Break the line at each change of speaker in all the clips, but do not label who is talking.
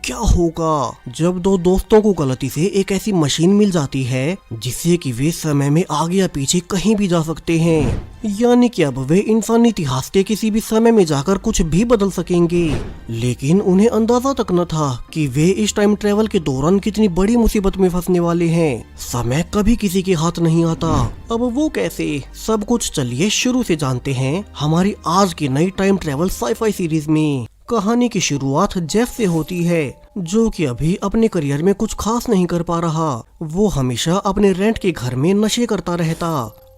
क्या होगा जब दो दोस्तों को गलती से एक ऐसी मशीन मिल जाती है जिससे कि वे समय में आगे या पीछे कहीं भी जा सकते हैं। यानी कि अब वे इंसानी इतिहास के किसी भी समय में जाकर कुछ भी बदल सकेंगे। लेकिन उन्हें अंदाजा तक न था कि वे इस टाइम ट्रेवल के दौरान कितनी बड़ी मुसीबत में फंसने वाले हैं। समय कभी किसी के हाथ नहीं आता। अब वो कैसे, सब कुछ चलिए शुरू से जानते हैं हमारी आज की नई टाइम ट्रेवल साई-फाई सीरीज में। कहानी की शुरुआत जेफ से होती है, जो कि अभी अपने करियर में कुछ खास नहीं कर पा रहा। वो हमेशा अपने रेंट के घर में नशे करता रहता।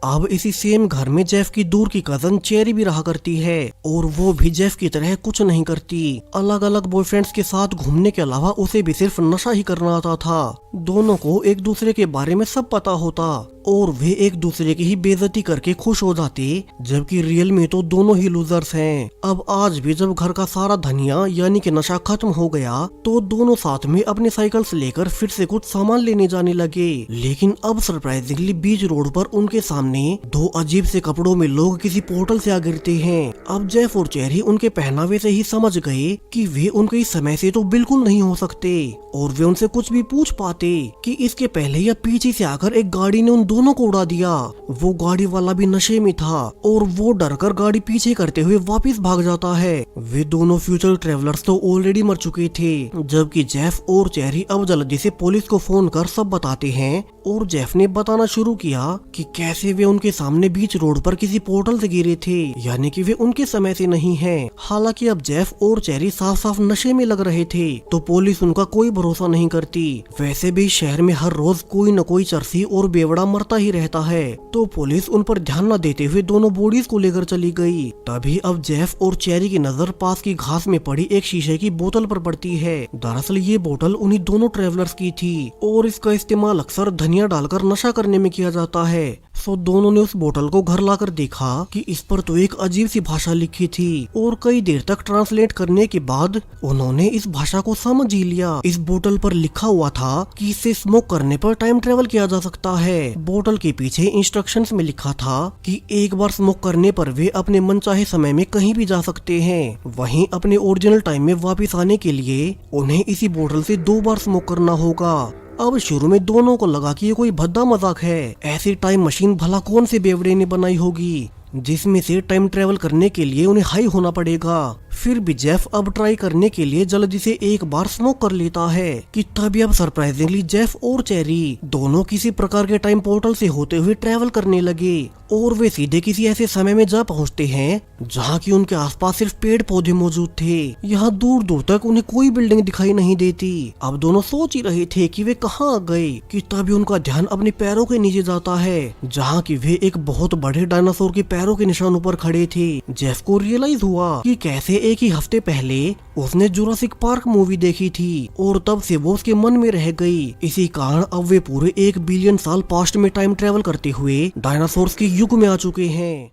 अब इसी सेम घर में जेफ की दूर की कजन चेरी भी रहा करती है और वो भी जेफ की तरह कुछ नहीं करती। अलग अलग बॉयफ्रेंड्स के साथ घूमने के अलावा उसे भी सिर्फ नशा ही करना आता था। दोनों को एक दूसरे के बारे में सब पता होता और वे एक दूसरे की ही बेइज्जती करके खुश हो जाते, जबकि रियल में तो दोनों ही लूजर्स हैं। अब आज भी जब घर का सारा धनिया यानी कि नशा खत्म हो गया तो दोनों साथ में अपने साइकिल्स लेकर फिर से कुछ सामान लेने जाने लगे। लेकिन अब सरप्राइजिंगली बीच रोड पर उनके सामने दो अजीब से कपड़ों में लोग किसी पोर्टल से आ गिरते हैं। अब जेफ और चेरी उनके पहनावे से ही समझ गए कि वे उनके इस समय से तो बिल्कुल नहीं हो सकते और वे उनसे कुछ भी पूछ पाते कि इसके पहले या पीछे से आकर एक गाड़ी ने उन दोनों को उड़ा दिया। वो गाड़ी वाला भी नशे में था और वो डरकर गाड़ी पीछे करते हुए वापस भाग जाता है। वे दोनों फ्यूचर ट्रेवलर्स तो ऑलरेडी मर चुके थे, जबकि जेफ और चेरी अब जल्दी से पुलिस को फोन कर सब बताते हैं। और जेफ ने बताना शुरू किया कि कैसे वे उनके सामने बीच रोड पर किसी पोर्टल से गिरे थे, यानी कि वे उनके समय से नहीं हैं। हालांकि अब जेफ और चेरी साफ साफ नशे में लग रहे थे तो पुलिस उनका कोई भरोसा नहीं करती। वैसे भी शहर में हर रोज कोई न कोई चरसी और बेवड़ा मरता ही रहता है, तो पुलिस उन पर ध्यान न देते हुए दोनों बॉडीज को लेकर चली गई। तभी अब जेफ और चेरी की नजर पास की घास में पड़ी एक शीशे की बोतल पर पड़ती है। दरअसल ये बोतल उन्हीं दोनों ट्रेवलर्स की थी और इसका इस्तेमाल अक्सर धनिया डालकर नशा करने में किया जाता है। सो दोनों ने उस बोतल को घर लाकर देखा कि इस पर तो एक अजीब सी भाषा लिखी थी और कई देर तक ट्रांसलेट करने के बाद उन्होंने इस भाषा को समझ ही लिया। इस बोतल पर लिखा हुआ था कि इससे स्मोक करने पर टाइम ट्रेवल किया जा सकता है। बोतल के पीछे इंस्ट्रक्शंस में लिखा था कि एक बार स्मोक करने पर वे अपने मनचाहे समय में कहीं भी जा सकते हैं। वहीं अपने ओरिजिनल टाइम में वापस आने के लिए उन्हें इसी बोतल से 2 बार स्मोक करना होगा। अब शुरू में दोनों को लगा कि ये कोई भद्दा मजाक है। ऐसी टाइम मशीन भला कौन से बेवड़े ने बनाई होगी जिसमें से टाइम ट्रेवल करने के लिए उन्हें हाई होना पड़ेगा। फिर भी जेफ अब ट्राई करने के लिए जल्दी से एक बार स्मोक कर लेता है कि तभी अब सरप्राइजिंगली जेफ और चेरी दोनों किसी प्रकार के टाइम पोर्टल से होते हुए ट्रेवल करने लगे और वे सीधे किसी ऐसे समय में जा पहुंचते हैं जहां की उनके आसपास सिर्फ पेड़ पौधे मौजूद थे। यहाँ दूर दूर तक उन्हें कोई बिल्डिंग दिखाई नहीं देती। अब दोनों सोच ही रहे थे कि वे कहाँ आ गए कि तभी उनका ध्यान अपने पैरों के नीचे जाता है, जहाँ की वे एक बहुत बड़े डायनासोर के पैरों के निशानों पर खड़े थे। जेफ को रियलाइज हुआ कि कैसे एक ही हफ्ते पहले उसने जुरासिक पार्क मूवी देखी थी और तब से वो उसके मन में रह गई। इसी कारण अब वे पूरे 1 बिलियन साल पास्ट में टाइम ट्रेवल करते हुए डायनासोर्स के युग में आ चुके हैं।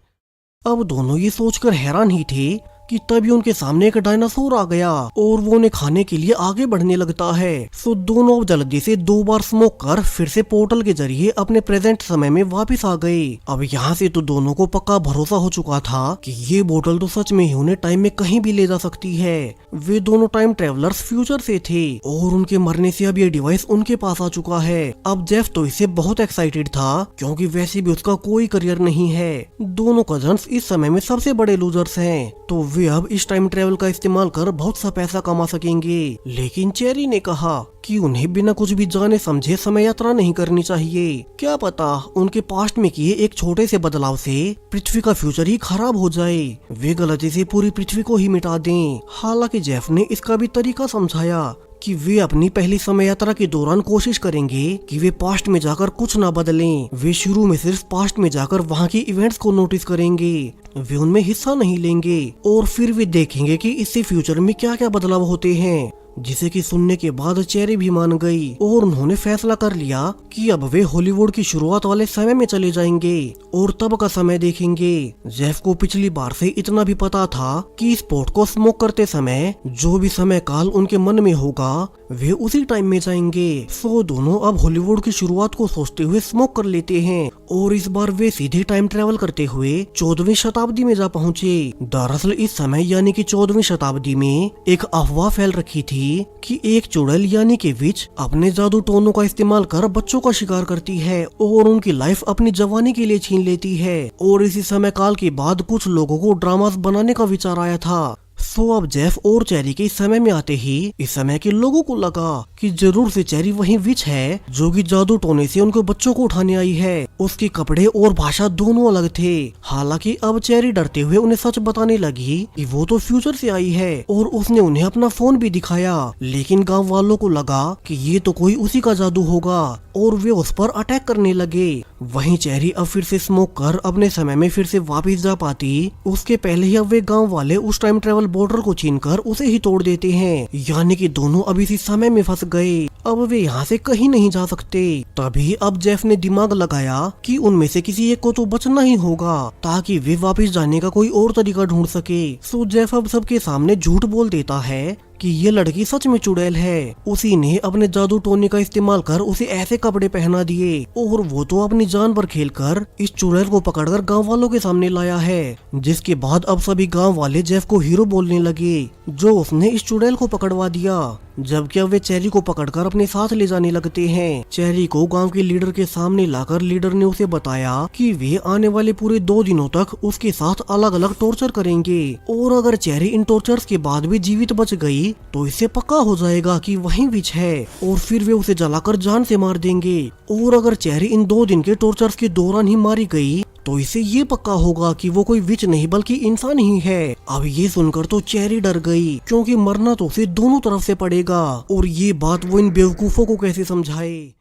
अब दोनों ये सोचकर हैरान ही थे कि तभी उनके सामने एक डायनासोर आ गया और वो उन्हें खाने के लिए आगे बढ़ने लगता है। सो दोनों जल्दी से 2 बार स्मोक कर फिर से पोर्टल के जरिए अपने प्रेजेंट समय में वापस आ गए। अब यहाँ से तो दोनों को पक्का भरोसा हो चुका था कि ये बोतल तो सच में ही उन्हें टाइम में कहीं भी ले जा सकती है। वे दोनों टाइम ट्रेवलर्स फ्यूचर से थे और उनके मरने से अब ये डिवाइस उनके पास आ चुका है। अब जेफ तो इससे बहुत एक्साइटेड था क्योंकि वैसे भी उसका कोई करियर नहीं है। दोनों कजन्स इस समय में सबसे बड़े लूजर्स हैं, तो वे अब इस टाइम ट्रेवल का इस्तेमाल कर बहुत सा पैसा कमा सकेंगे। लेकिन चेरी ने कहा कि उन्हें बिना कुछ भी जाने समझे समय यात्रा नहीं करनी चाहिए। क्या पता उनके पास्ट में किए एक छोटे से बदलाव से पृथ्वी का फ्यूचर ही खराब हो जाए, वे गलती से पूरी पृथ्वी को ही मिटा दें। हालांकि जेफ ने इसका भी तरीका समझाया कि वे अपनी पहली समय यात्रा के दौरान कोशिश करेंगे कि वे पास्ट में जाकर कुछ ना बदलें। वे शुरू में सिर्फ पास्ट में जाकर वहाँ की इवेंट्स को नोटिस करेंगे, वे उनमें हिस्सा नहीं लेंगे और फिर वे देखेंगे कि इससे फ्यूचर में क्या क्या बदलाव होते हैं। जिसे कि सुनने के बाद चेरी भी मान गई और उन्होंने फैसला कर लिया कि अब वे हॉलीवुड की शुरुआत वाले समय में चले जाएंगे और तब का समय देखेंगे। जेफ को पिछली बार से इतना भी पता था कि इस पोर्ट को स्मोक करते समय जो भी समय काल उनके मन में होगा वे उसी टाइम में जाएंगे। सो दोनों अब हॉलीवुड की शुरुआत को सोचते हुए स्मोक कर लेते हैं और इस बार वे सीधे टाइम ट्रेवल करते हुए 14वीं शताब्दी में जा पहुँचे। दरअसल इस समय यानी कि 14वीं शताब्दी में एक अफवाह फैल रखी थी लगी कि एक चुड़ैल यानी कि विच अपने जादू टोनों का इस्तेमाल कर बच्चों का शिकार करती है और उनकी लाइफ अपनी जवानी के लिए छीन लेती है। और इसी समय काल के बाद कुछ लोगों को ड्रामास बनाने का विचार आया था। सो अब जेफ और चेरी के इस समय में आते ही इस समय के लोगों को लगा कि जरूर से चेरी वही विच है जो कि जादू टोने से उनके बच्चों को उठाने आई है। उसके कपड़े और भाषा दोनों अलग थे। हालांकि अब चेरी डरते हुए उन्हें सच बताने लगी कि वो तो फ्यूचर से आई है और उसने उन्हें अपना फोन भी दिखाया। लेकिन गाँव वालों को लगा कि ये तो कोई उसी का जादू होगा और वे उस पर अटैक करने लगे। वहीं चेरी अब फिर से स्मोक कर अपने समय में फिर से वापस जा पाती उसके पहले ही अब वे गाँव वाले उस टाइम ट्रेवल बॉर्डर को छीनकर उसे ही तोड़ देते हैं। यानी कि दोनों अब इसी समय में फंस गए। अब वे यहाँ से कहीं नहीं जा सकते। तभी अब जेफ ने दिमाग लगाया कि उनमें से किसी एक को तो बचना ही होगा ताकि वे वापस जाने का कोई और तरीका ढूंढ सके। सो जेफ अब सबके सामने झूठ बोल देता है कि ये लड़की सच में चुड़ैल है। उसी ने अपने जादू टोने का इस्तेमाल कर उसे ऐसे कपड़े पहना दिए और वो तो अपनी जान पर खेलकर इस चुड़ैल को पकड़कर गांव वालों के सामने लाया है। जिसके बाद अब सभी गांव वाले जेफ को हीरो बोलने लगे जो उसने इस चुड़ैल को पकड़वा दिया। जबकि अब वे चेरी को पकड़कर अपने साथ ले जाने लगते हैं। चेरी को गांव के लीडर के सामने लाकर लीडर ने उसे बताया कि वे आने वाले पूरे 2 दिनों तक उसके साथ अलग अलग टॉर्चर करेंगे और अगर चेरी इन टॉर्चर्स के बाद भी जीवित बच गई तो इससे पक्का हो जाएगा कि वही विच है और फिर वे उसे जलाकर जान से मार देंगे। और अगर चेरी इन 2 दिन के टॉर्चर्स के दौरान ही मारी गई तो इससे ये पक्का होगा कि वो कोई विच नहीं बल्कि इंसान ही है। अब ये सुनकर तो चेरी डर गई क्योंकि मरना तो उसे दोनों तरफ से पड़ेगा और ये बात वो इन बेवकूफों को कैसे समझाए।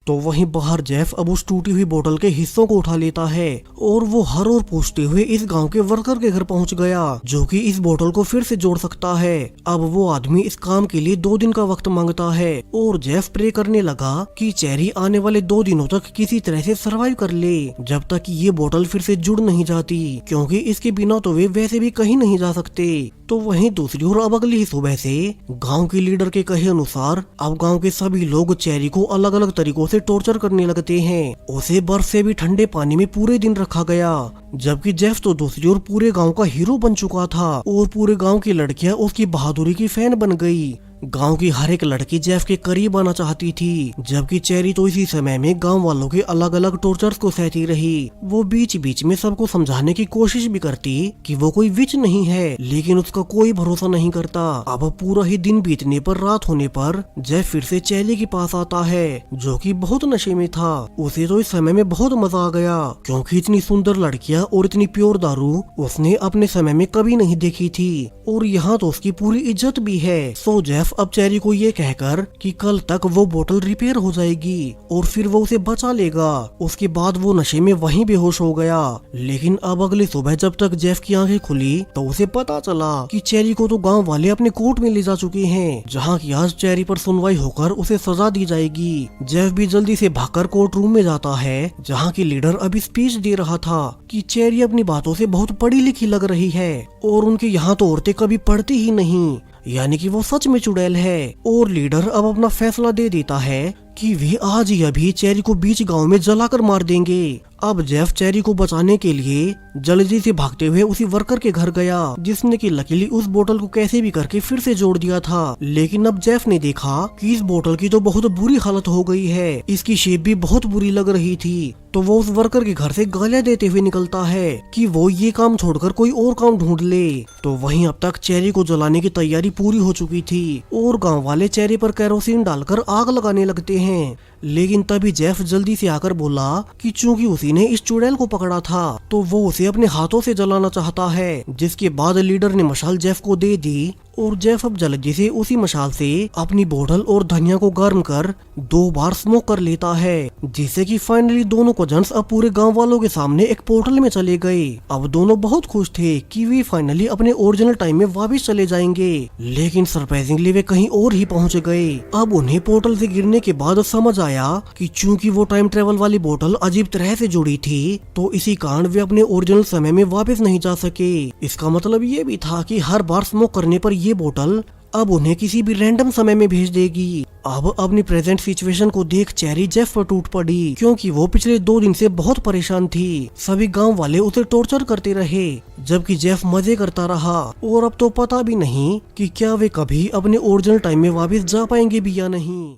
तो वहीं बाहर जेफ अब उस टूटी हुई बोतल के हिस्सों को उठा लेता है और वो हर ओर पूछते हुए इस गांव के वर्कर के घर पहुंच गया जो कि इस बोतल को फिर से जोड़ सकता है। अब वो आदमी इस काम के लिए 2 दिन का वक्त मांगता है और जेफ प्रे करने लगा कि चेरी आने वाले 2 दिनों तक किसी तरह से सरवाइव कर ले जब तक कि ये बोतल फिर से जुड़ नहीं जाती, क्योंकि इसके बिना तो वे वैसे भी कहीं नहीं जा सकते। तो वहीं दूसरी ओर अब अगली ही सुबह से गांव के लीडर के कहे अनुसार अब गांव के सभी लोग चेरी को अलग अलग तरीकों से टॉर्चर करने लगते हैं। उसे बर्फ से भी ठंडे पानी में पूरे दिन रखा गया, जबकि जेफ तो दूसरी ओर पूरे गांव का हीरो बन चुका था और पूरे गांव की लड़कियां उसकी बहादुरी की फैन बन गई। गांव की हर एक लड़की जेफ के करीब आना चाहती थी, जबकि चेरी तो इसी समय में गांव वालों के अलग अलग टॉर्चर्स को सहती रही। वो बीच बीच में सबको समझाने की कोशिश भी करती कि वो कोई विच नहीं है, लेकिन उसका कोई भरोसा नहीं करता। अब पूरा ही दिन बीतने पर रात होने पर जेफ फिर से चेरी के पास आता है जो कि बहुत नशे में था। उसे तो इस समय में बहुत मजा आ गया क्योंकि इतनी सुंदर लड़कियां और इतनी प्योर दारू उसने अपने समय में कभी नहीं देखी थी और यहाँ तो उसकी पूरी इज्जत भी है। सो जेफ अब चेरी को ये कहकर कि कल तक वो बोतल रिपेयर हो जाएगी और फिर वो उसे बचा लेगा। उसके बाद वो नशे में वहीं बेहोश हो गया। लेकिन अब अगली सुबह जब तक जेफ की आंखें खुली तो उसे पता चला कि चेरी को तो गांव वाले अपने कोर्ट में ले जा चुके हैं, जहां की आज चेरी पर सुनवाई होकर उसे सजा दी जाएगी। जेफ भी जल्दी से भागकर कोर्ट रूम में जाता है जहाँ की लीडर अभी स्पीच दे रहा था कि चेरी अपनी बातों से बहुत पढ़ी लिखी लग रही है और उनके यहाँ तो औरतें कभी पढ़ती ही नहीं, यानी कि वो सच में चुड़ैल है। और लीडर अब अपना फैसला दे देता है कि वे आज ही अभी चेरी को बीच गांव में जलाकर मार देंगे। अब जेफ चेरी को बचाने के लिए जल्दी से भागते हुए उसी वर्कर के घर गया जिसने कि लकीली उस बोतल को कैसे भी करके फिर से जोड़ दिया था। लेकिन अब जेफ ने देखा कि इस बोतल की तो बहुत बुरी हालत हो गई है, इसकी शेप भी बहुत बुरी लग रही थी। तो वो उस वर्कर के घर से गालियां देते हुए निकलता है कि वो ये काम छोड़कर कोई और काम ढूंढ ले। तो वहीं अब तक चेरी को जलाने की तैयारी पूरी हो चुकी थी और गांव वाले चेरी पर केरोसिन डालकर आग लगाने लगते हैं। लेकिन तभी जेफ जल्दी से आकर बोला कि चूंकि उसी ने इस चुड़ैल को पकड़ा था तो वो उसे अपने हाथों से जलाना चाहता है। जिसके बाद लीडर ने मशाल जेफ को दे दी और जेफ अब जल्दी से उसी मशाल से अपनी बोतल और धनिया को गर्म कर 2 बार स्मोक कर लेता है, जिससे कि फाइनली दोनों कजन्स अब पूरे गांव वालों के सामने एक पोर्टल में चले गए। अब दोनों बहुत खुश थे कि वे फाइनली अपने ओरिजिनल टाइम में वापस चले जाएंगे, लेकिन सरप्राइजिंगली वे कहीं और ही पहुंच गए। अब उन्हें पोर्टल से गिरने के बाद समझ आया कि चूंकि वो टाइम ट्रेवल वाली बोतल अजीब तरह से जुड़ी थी तो इसी कारण वे अपने ओरिजिनल समय में वापस नहीं जा सके। इसका मतलब ये भी था कि हर बार स्मोक करने पर ये बोतल अब उन्हें किसी भी रैंडम समय में भेज देगी। अब अपनी प्रेजेंट सिचुएशन को देख चेरी जेफ पर टूट पड़ी, क्योंकि वो पिछले 2 दिन से बहुत परेशान थी। सभी गांव वाले उसे टॉर्चर करते रहे, जबकि जेफ मजे करता रहा। और अब तो पता भी नहीं कि क्या वे कभी अपने ओरिजिनल टाइम में वापस जा पाएंगे भी या नहीं।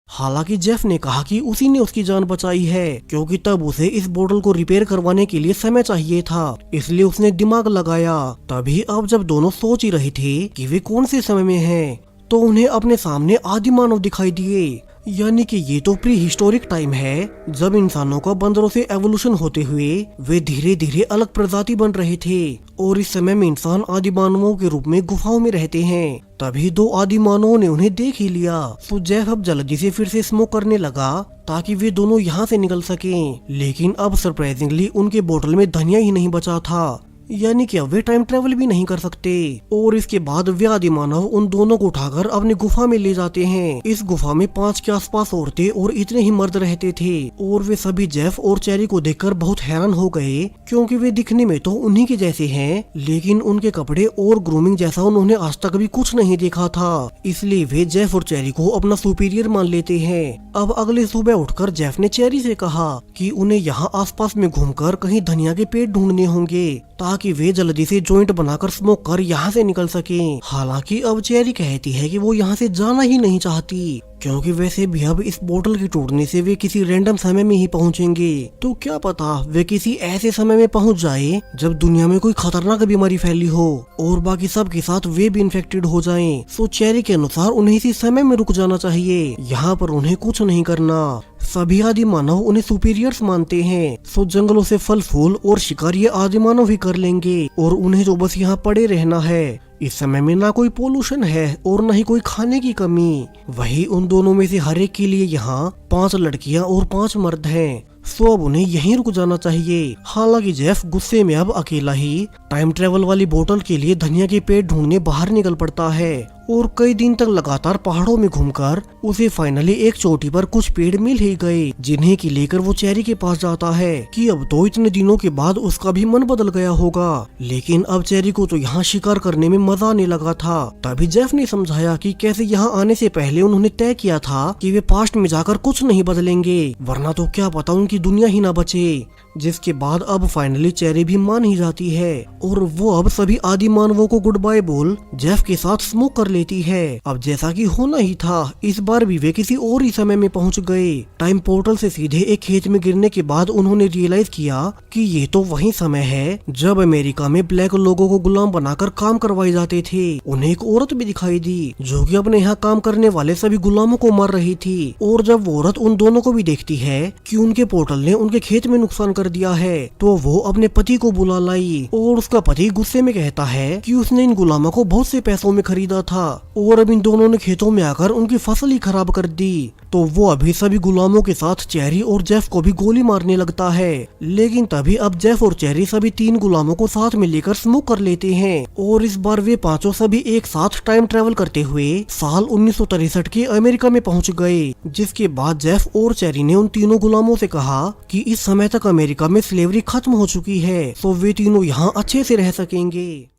हालांकि जेफ ने कहा कि उसी ने उसकी जान बचाई है, क्योंकि तब उसे इस बोतल को रिपेयर करवाने के लिए समय चाहिए था, इसलिए उसने दिमाग लगाया। तभी अब जब दोनों सोच ही रहे थे कि वे कौन से समय में हैं, तो उन्हें अपने सामने आदि मानव दिखाई दिए। यानी कि ये तो प्री हिस्टोरिक टाइम है, जब इंसानों का बंदरों से एवोल्यूशन होते हुए वे धीरे धीरे अलग प्रजाति बन रहे थे। और इस समय में इंसान आदि मानवों के रूप में गुफाओं में रहते हैं। तभी 2 आदि मानवों ने उन्हें देख ही लिया। तो जेफ अब जल्दी से फिर से स्मोक करने लगा ताकि वे दोनों यहाँ से निकल सकें। लेकिन अब सरप्राइजिंगली उनके बोतल में धनिया ही नहीं बचा था, यानी कि अब वे टाइम ट्रेवल भी नहीं कर सकते। और इसके बाद वे आदि मानव उन दोनों को उठाकर अपनी गुफा में ले जाते हैं। इस गुफा में 5 के आसपास औरतें और इतने ही मर्द रहते थे। और वे सभी जेफ और चेरी को देखकर बहुत हैरान हो गए, क्योंकि वे दिखने में तो उन्हीं के जैसे हैं, लेकिन उनके कपड़े और ग्रूमिंग जैसा उन्होंने आज तक भी कुछ नहीं देखा था। इसलिए वे जेफ और चेरी को अपना सुपीरियर मान लेते हैं। अब अगले सुबह उठकर जेफ ने चेरी से कहा कि उन्हें यहाँ आसपास में घूमकर कहीं धनिया के पेड़ ढूंढने होंगे, ताकि वे जल्दी से जॉइंट बनाकर स्मोक कर यहाँ से निकल सकें। हालांकि अब चेरी कहती है कि वो यहाँ से जाना ही नहीं चाहती, क्योंकि वैसे भी अब इस बोतल के टूटने से वे किसी रैंडम समय में ही पहुँचेंगे। तो क्या पता वे किसी ऐसे समय में पहुँच जाए जब दुनिया में कोई खतरनाक बीमारी फैली हो और बाकी सब के साथ वे भी इन्फेक्टेड हो जाएं। सो चेरी के अनुसार उन्हें इसी समय में रुक जाना चाहिए, यहाँ पर उन्हें कुछ नहीं करना। सभी आदि मानव उन्हें सुपीरियर्स मानते हैं। सो जंगलों से फल फूल और शिकार ये आदि मानव ही कर लेंगे, और उन्हें जो बस यहाँ पड़े रहना है। इस समय में ना कोई पोल्यूशन है और न ही कोई खाने की कमी। वही उन दोनों में से हर एक के लिए यहाँ 5 लड़कियाँ और 5 मर्द हैं। सो अब उन्हें यहीं रुक जाना चाहिए। हालांकि जेफ गुस्से में अब अकेला ही टाइम ट्रेवल वाली बोतल के लिए धनिया के पेड़ ढूंढने बाहर निकल पड़ता है। और कई दिन तक लगातार पहाड़ों में घूमकर उसे फाइनली एक चोटी पर कुछ पेड़ मिल ही गए, जिन्हें की लेकर वो चेरी के पास जाता है कि अब तो इतने दिनों के बाद उसका भी मन बदल गया होगा। लेकिन अब चेरी को तो यहाँ शिकार करने में मजा आने लगा था। तभी जेफ ने समझाया कि कैसे यहाँ आने से पहले उन्होंने तय किया था कि वे पास्ट में जाकर कुछ नहीं बदलेंगे, वरना तो क्या पता उनकी दुनिया ही ना बचे। जिसके बाद अब फाइनली चेरी भी मान ही जाती है, और वो अब सभी आदि मानवों को गुड बाय बोल जेफ के साथ स्मोक कर लेती है। अब जैसा कि होना ही था, इस बार भी वे किसी और ही समय में पहुंच गए। टाइम पोर्टल से सीधे एक खेत में गिरने के बाद उन्होंने रियलाइज किया कि ये तो वही समय है जब अमेरिका में ब्लैक लोगों को गुलाम बनाकर काम करवाए जाते थे। उन्हें एक औरत भी दिखाई दी जो कि अपने यहाँ काम करने वाले सभी गुलामों को मार रही थी। और जब वो औरत उन दोनों को भी देखती है कि उनके पोर्टल ने उनके खेत में नुकसान कर दिया है, तो वो अपने पति को बुला लाई। और उसका पति गुस्से में कहता है कि उसने इन गुलामों को बहुत से पैसों में खरीदा था और अब इन दोनों ने खेतों में आकर उनकी फसल ही खराब कर दी। तो वो अभी सभी गुलामों के साथ चेरी और जेफ को भी गोली मारने लगता है। लेकिन तभी अब जेफ और चेरी सभी 3 गुलामों को साथ में लेकर स्मोक कर लेते हैं, और इस बार वे पांचों सभी एक साथ टाइम ट्रेवल करते हुए साल 1963 के अमेरिका में पहुंच गए। जिसके बाद जेफ और चेरी ने उन तीनों गुलामों से कहा कि इस समय तक अमेरिका में स्लेवरी खत्म हो चुकी है, तो वे तीनों यहाँ अच्छे से रह सकेंगे।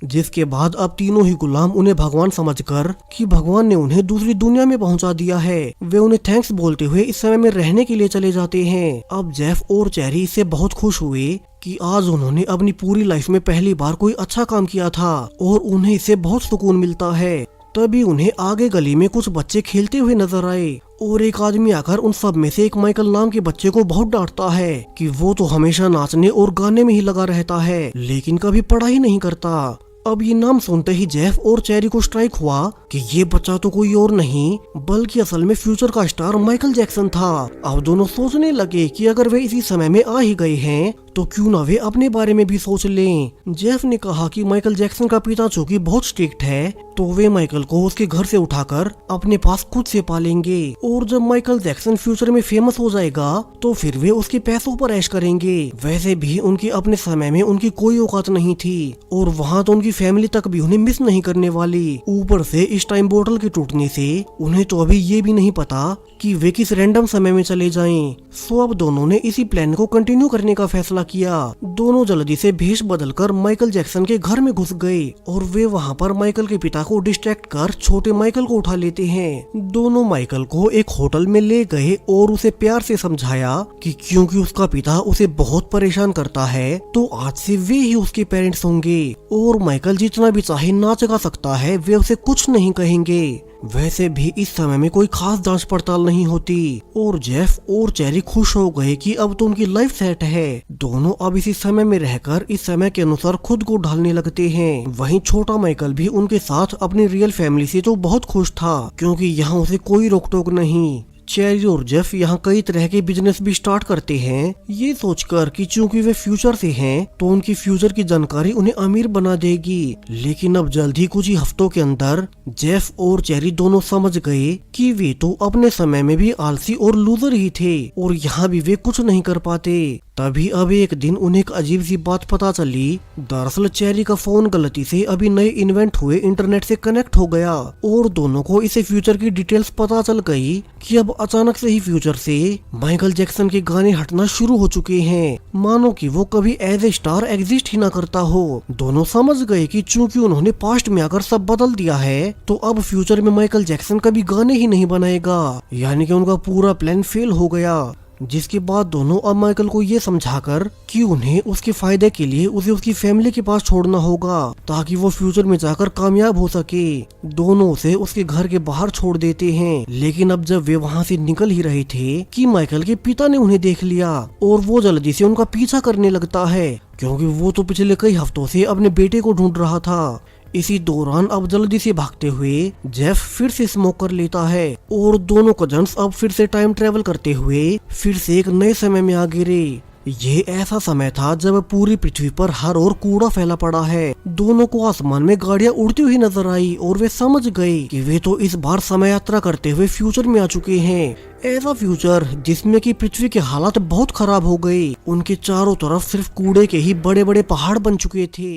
जिसके बाद अब तीनों ही गुलाम उन्हें भगवान समझकर कि भगवान ने उन्हें दूसरी दुनिया में पहुंचा दिया है, वे उन्हें थैंक्स बोलते हुए इस समय में रहने के लिए चले जाते हैं। अब जेफ और चेरी इससे बहुत खुश हुए कि आज उन्होंने अपनी पूरी लाइफ में पहली बार कोई अच्छा काम किया था और उन्हें इससे बहुत सुकून मिलता है। तभी उन्हें आगे गली में कुछ बच्चे खेलते हुए नजर आए, और एक आदमी आकर उन सब में से एक माइकल नाम के बच्चे को बहुत डांटता है कि वो तो हमेशा नाचने और गाने में ही लगा रहता है, लेकिन कभी पढ़ाई नहीं करता। अब ये नाम सुनते ही जेफ और चेरी को स्ट्राइक हुआ कि ये बच्चा तो कोई और नहीं बल्कि असल में फ्यूचर का स्टार माइकल जैक्सन था। अब दोनों सोचने लगे कि अगर वे इसी समय में आ ही गए हैं तो क्यों ना वे अपने बारे में भी सोच लें। जेफ ने कहा कि माइकल जैक्सन का पिता चूंकि बहुत स्ट्रिक्ट है, तो वे माइकल को उसके घर से उठाकर अपने पास खुद से पालेंगे, और जब माइकल जैक्सन फ्यूचर में फेमस हो जाएगा तो फिर वे उसके पैसों पर ऐश करेंगे। वैसे भी उनकी अपने समय में उनकी कोई औकात नहीं थी, और वहाँ तो उनकी फैमिली तक भी उन्हें मिस नहीं करने वाली। ऊपर से इस टाइम बोतल के टूटने से उन्हें तो अभी ये भी नहीं पता कि वे किस रैंडम समय में चले जाएं। सो अब दोनों ने इसी प्लान को कंटिन्यू करने का फैसला फैसला किया। दोनों जल्दी से भेष बदलकर माइकल जैक्सन के घर में घुस गए और वे वहाँ पर माइकल के पिता को डिस्ट्रैक्ट कर छोटे माइकल को उठा लेते हैं। दोनों माइकल को एक होटल में ले गए और उसे प्यार से समझाया कि क्योंकि उसका पिता उसे बहुत परेशान करता है तो आज से वे ही उसके पेरेंट्स होंगे और माइकल जितना भी चाहे नाच गा सकता है, वे उसे कुछ नहीं कहेंगे। वैसे भी इस समय में कोई खास जांच पड़ताल नहीं होती और जेफ और चेरी खुश हो गए कि अब तो उनकी लाइफ सेट है। दोनों अब इसी समय में रहकर इस समय के अनुसार खुद को ढालने लगते हैं। वहीं छोटा माइकल भी उनके साथ अपनी रियल फैमिली से तो बहुत खुश था क्योंकि यहाँ उसे कोई रोक टोक नहीं। चेरी और जेफ यहाँ कई तरह के बिजनेस भी स्टार्ट करते हैं, ये सोचकर कि चूंकि वे फ्यूचर से हैं तो उनकी फ्यूचर की जानकारी उन्हें अमीर बना देगी। लेकिन अब जल्द ही कुछ ही हफ्तों के अंदर जेफ और चेरी दोनों समझ गए कि वे तो अपने समय में भी आलसी और लूजर ही थे और यहाँ भी वे कुछ नहीं कर पाते। तभी अब एक दिन उन्हें एक अजीब सी बात पता चली। दरअसल चेरी का फोन गलती से अभी नए इन्वेंट हुए इंटरनेट से कनेक्ट हो गया और दोनों को इसे फ्यूचर की डिटेल्स पता चल गई कि अब अचानक से ही फ्यूचर से माइकल जैक्सन के गाने हटना शुरू हो चुके हैं, मानो कि वो कभी एज ए स्टार एग्जिस्ट ही ना करता हो। दोनों समझ गए कि चूंकि उन्होंने पास्ट में आकर सब बदल दिया है तो अब फ्यूचर में माइकल जैक्सन कभी गाने ही नहीं बनाएगा, यानी कि उनका पूरा प्लान फेल हो गया। जिसके बाद दोनों अब माइकल को ये समझाकर कि उन्हें उसके फायदे के लिए उसे उसकी फैमिली के पास छोड़ना होगा ताकि वो फ्यूचर में जाकर कामयाब हो सके, दोनों उसे उसके घर के बाहर छोड़ देते हैं। लेकिन अब जब वे वहाँ से निकल ही रहे थे कि माइकल के पिता ने उन्हें देख लिया और वो जल्दी से उनका पीछा करने लगता है क्योंकि वो तो पिछले कई हफ्तों से अपने बेटे को ढूंढ रहा था। इसी दौरान अब जल्दी से भागते हुए जेफ फिर से स्मोक कर लेता है और दोनों कजन्स अब फिर से टाइम ट्रेवल करते हुए फिर से एक नए समय में आ गिरे। ये ऐसा समय था जब पूरी पृथ्वी पर हर ओर कूड़ा फैला पड़ा है। दोनों को आसमान में गाड़ियां उड़ती हुई नजर आई और वे समझ गए कि वे तो इस बार समय यात्रा करते हुए फ्यूचर में आ चुके हैं। ऐसा फ्यूचर जिसमें कि पृथ्वी के हालात बहुत खराब हो गए। उनके चारों तरफ सिर्फ कूड़े के ही बड़े बड़े पहाड़ बन चुके थे।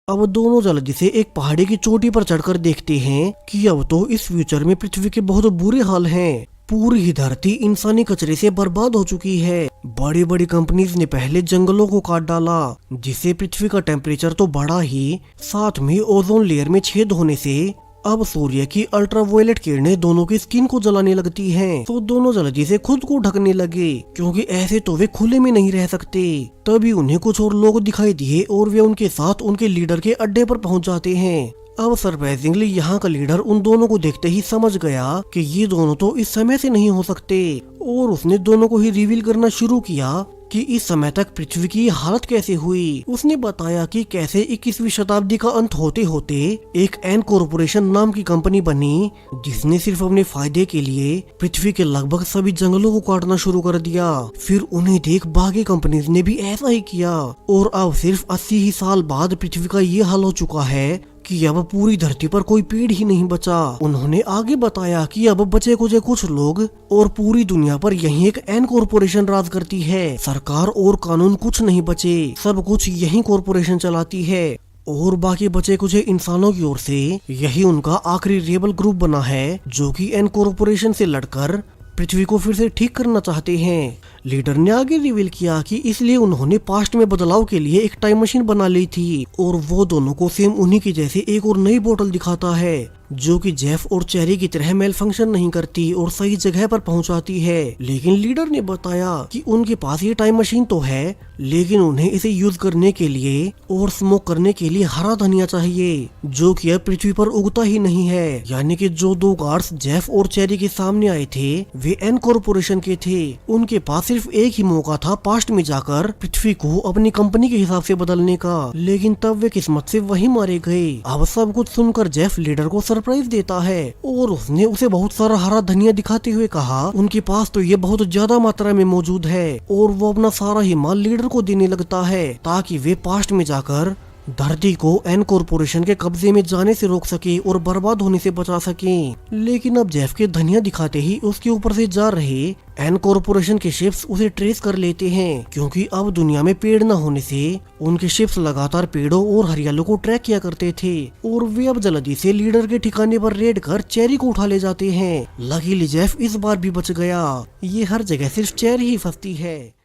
अब दोनों जल्दी से एक पहाड़ी की चोटी पर चढ़कर देखते हैं कि अब तो इस फ्यूचर में पृथ्वी के बहुत बुरे हाल हैं। पूरी ही धरती इंसानी कचरे से बर्बाद हो चुकी है। बड़ी बड़ी कंपनीज ने पहले जंगलों को काट डाला जिससे पृथ्वी का टेम्परेचर तो बढ़ा ही, साथ में ओजोन लेयर में छेद होने से अब सूर्य की अल्ट्रावायलेट किरणें दोनों की स्किन को जलाने लगती हैं, तो दोनों जल्दी से खुद को ढकने लगे क्योंकि ऐसे तो वे खुले में नहीं रह सकते। तभी उन्हें कुछ और लोग दिखाई दिए और वे उनके साथ उनके लीडर के अड्डे पर पहुंच जाते हैं। अब सरप्राइजिंगली यहाँ का लीडर उन दोनों को देखते ही समझ गया कि ये दोनों तो इस समय से नहीं हो सकते और उसने दोनों को ही रिवील करना शुरू किया कि इस समय तक पृथ्वी की हालत कैसे हुई। उसने बताया कि कैसे 21वीं शताब्दी का अंत होते होते एक एन कॉरपोरेशन नाम की कंपनी बनी जिसने सिर्फ अपने फायदे के लिए पृथ्वी के लगभग सभी जंगलों को काटना शुरू कर दिया। फिर उन्हें देख बाकी कंपनीज ने भी ऐसा ही किया और अब सिर्फ 80 ही साल बाद पृथ्वी का ये हाल हो चुका है कि अब पूरी धरती पर कोई पेड़ ही नहीं बचा। उन्होंने आगे बताया कि अब बचे कुछ कुछ लोग और पूरी दुनिया पर यही एक एन कॉरपोरेशन राज करती है। सरकार और कानून कुछ नहीं बचे, सब कुछ यही कॉरपोरेशन चलाती है और बाकी बचे कुछ इंसानों की ओर से यही उनका आखिरी रेबल ग्रुप बना है जो कि एन कॉरपोरेशन से लड़कर पृथ्वी को फिर से ठीक करना चाहते हैं। लीडर ने आगे रिवील किया कि इसलिए उन्होंने पास्ट में बदलाव के लिए एक टाइम मशीन बना ली थी और वो दोनों को सेम उन्हीं की जैसे एक और नई बोतल दिखाता है जो कि जेफ और चेरी की तरह मेल फंक्शन नहीं करती और सही जगह पर पहुंचाती है। लेकिन लीडर ने बताया कि उनके पास ये टाइम मशीन तो है लेकिन उन्हें इसे यूज करने के लिए और स्मोक करने के लिए हरा धनिया चाहिए जो कि अब पृथ्वी पर उगता ही नहीं है। यानी कि जो दो गार्ड्स जेफ और चेरी के सामने आए थे वे एन कॉरपोरेशन के थे। उनके पास सिर्फ एक ही मौका था पास्ट में जाकर पृथ्वी को अपनी कंपनी के हिसाब से बदलने का, लेकिन तब वे किस्मत से वही मारे गए। अब सब कुछ सुनकर जेफ लीडर को सरप्राइज देता है और उसने उसे बहुत सारा हरा धनिया दिखाते हुए कहा उनके पास तो ये बहुत ज्यादा मात्रा में मौजूद है और वो अपना सारा ही माल लीडर को देने लगता है ताकि वे पास्ट में जाकर धरती को एन कॉरपोरेशन के कब्जे में जाने से रोक सके और बर्बाद होने से बचा सके। लेकिन अब जेफ के धनिया दिखाते ही उसके ऊपर से जा रहे एन कॉरपोरेशन के शिप्स उसे ट्रेस कर लेते हैं क्योंकि अब दुनिया में पेड़ न होने से उनके शिप्स लगातार पेड़ों और हरियालों को ट्रैक किया करते थे और वे अब जल्दी से लीडर के ठिकाने पर रेड कर चेरी को उठा ले जाते हैं। लकीली जेफ इस बार भी बच गया। ये हर जगह सिर्फ चेरी ही फंसती है।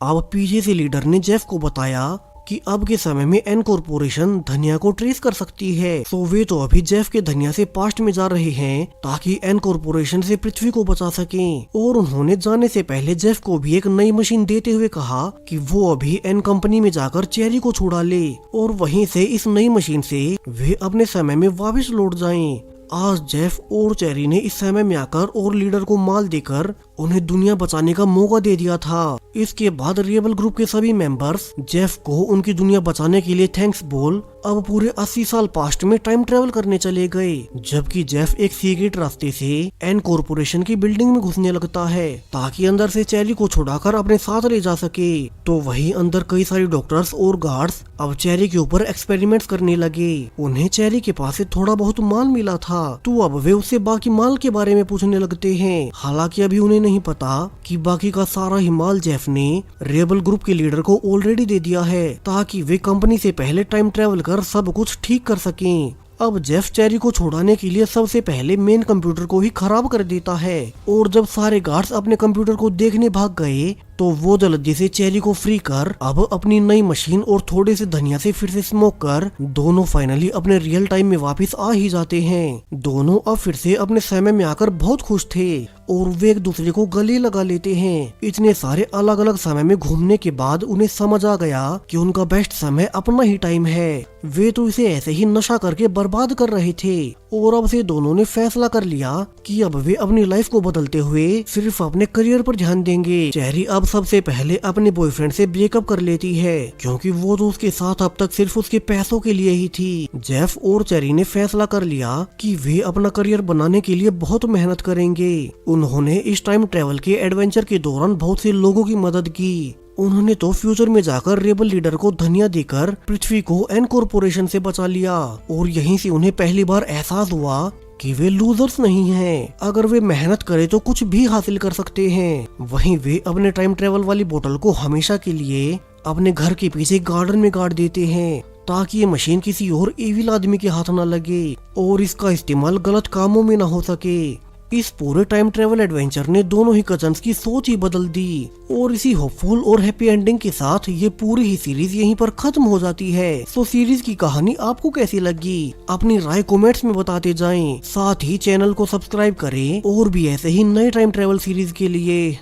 अब पीछे से लीडर ने जेफ को बताया कि अब के समय में एन कॉरपोरेशन धनिया को ट्रेस कर सकती है। तो वे तो अभी जेफ के धनिया से पास्ट में जा रहे हैं ताकि एन कॉरपोरेशन से पृथ्वी को बचा सकें। और उन्होंने जाने से पहले जेफ को भी एक नई मशीन देते हुए कहा कि वो अभी एन कंपनी में जाकर चेरी को छुड़ा ले और वहीं से इस नई मशीन से वे अपने समय में वापस लौट जाएं। आज जेफ और चेरी ने इस समय में आकर और लीडर को माल देकर उन्हें दुनिया बचाने का मौका दे दिया था। इसके बाद रेबल ग्रुप के सभी मेंबर्स जेफ को उनकी दुनिया बचाने के लिए थैंक्स बोल अब पूरे 80 साल पास्ट में टाइम ट्रेवल करने चले गए। जबकि जेफ एक सीक्रेट रास्ते से एन कॉरपोरेशन की बिल्डिंग में घुसने लगता है ताकि अंदर से चेरी को छुड़ाकर अपने साथ ले जा सके। तो वहीं अंदर कई सारे डॉक्टर्स और गार्ड्स अब चेरी के ऊपर एक्सपेरिमेंट्स करने लगे। उन्हें चेरी के पास से थोड़ा बहुत माल मिला था तो अब वे उससे बाकी माल के बारे में पूछने लगते हैं। हालांकि अभी उन्हें नहीं पता कि बाकी का सारा ही माल जेफ ने रेबल ग्रुप के लीडर को ऑलरेडी दे दिया है ताकि वे कंपनी से पहले टाइम ट्रेवल कर सब कुछ ठीक कर सकें। अब जेफ चेरी को छुड़ाने के लिए सबसे पहले मेन कंप्यूटर को ही खराब कर देता है और जब सारे गार्ड्स अपने कंप्यूटर को देखने भाग गए तो वो जल्दी से चेरी को फ्री कर अब अपनी नई मशीन और थोड़े से धनिया से फिर से स्मोक कर दोनों फाइनली अपने रियल टाइम में वापस आ ही जाते हैं। दोनों अब फिर से अपने समय में आकर बहुत खुश थे और वे एक दूसरे को गले लगा लेते हैं। इतने सारे अलग अलग समय में घूमने के बाद उन्हें समझ आ गया कि उनका बेस्ट समय अपना ही टाइम है। वे तो इसे ऐसे ही नशा करके बर्बाद कर रहे थे और अब से दोनों ने फैसला कर लिया कि अब वे अपनी लाइफ को बदलते हुए सिर्फ अपने करियर पर ध्यान देंगे। चेरी अब सबसे पहले अपने बॉयफ्रेंड से ब्रेकअप कर लेती है क्योंकि वो तो उसके साथ अब तक सिर्फ उसके पैसों के लिए ही थी। जेफ और चेरी ने फैसला कर लिया कि वे अपना करियर बनाने के लिए बहुत मेहनत करेंगे। उन्होंने इस टाइम ट्रेवल के एडवेंचर के दौरान बहुत से लोगों की मदद की। उन्होंने तो फ्यूचर में जाकर रेबल लीडर को धनिया देकर पृथ्वी को एन कॉरपोरेशन से बचा लिया और यहीं से उन्हें पहली बार एहसास हुआ कि वे लूजर्स नहीं हैं। अगर वे मेहनत करें तो कुछ भी हासिल कर सकते हैं। वहीं वे अपने टाइम ट्रेवल वाली बोतल को हमेशा के लिए अपने घर के पीछे गार्डन में गाड़ देते हैं ताकि ये मशीन किसी और एविल आदमी के हाथ न लगे और इसका इस्तेमाल गलत कामों में न हो सके। इस पूरे टाइम ट्रेवल एडवेंचर ने दोनों ही कजन्स की सोच ही बदल दी और इसी होपफुल और हैप्पी एंडिंग के साथ ये पूरी ही सीरीज यहीं पर खत्म हो जाती है। तो सीरीज की कहानी आपको कैसी लगी अपनी राय कमेंट्स में बताते जाएं। साथ ही चैनल को सब्सक्राइब करें और भी ऐसे ही नए टाइम ट्रेवल सीरीज के लिए।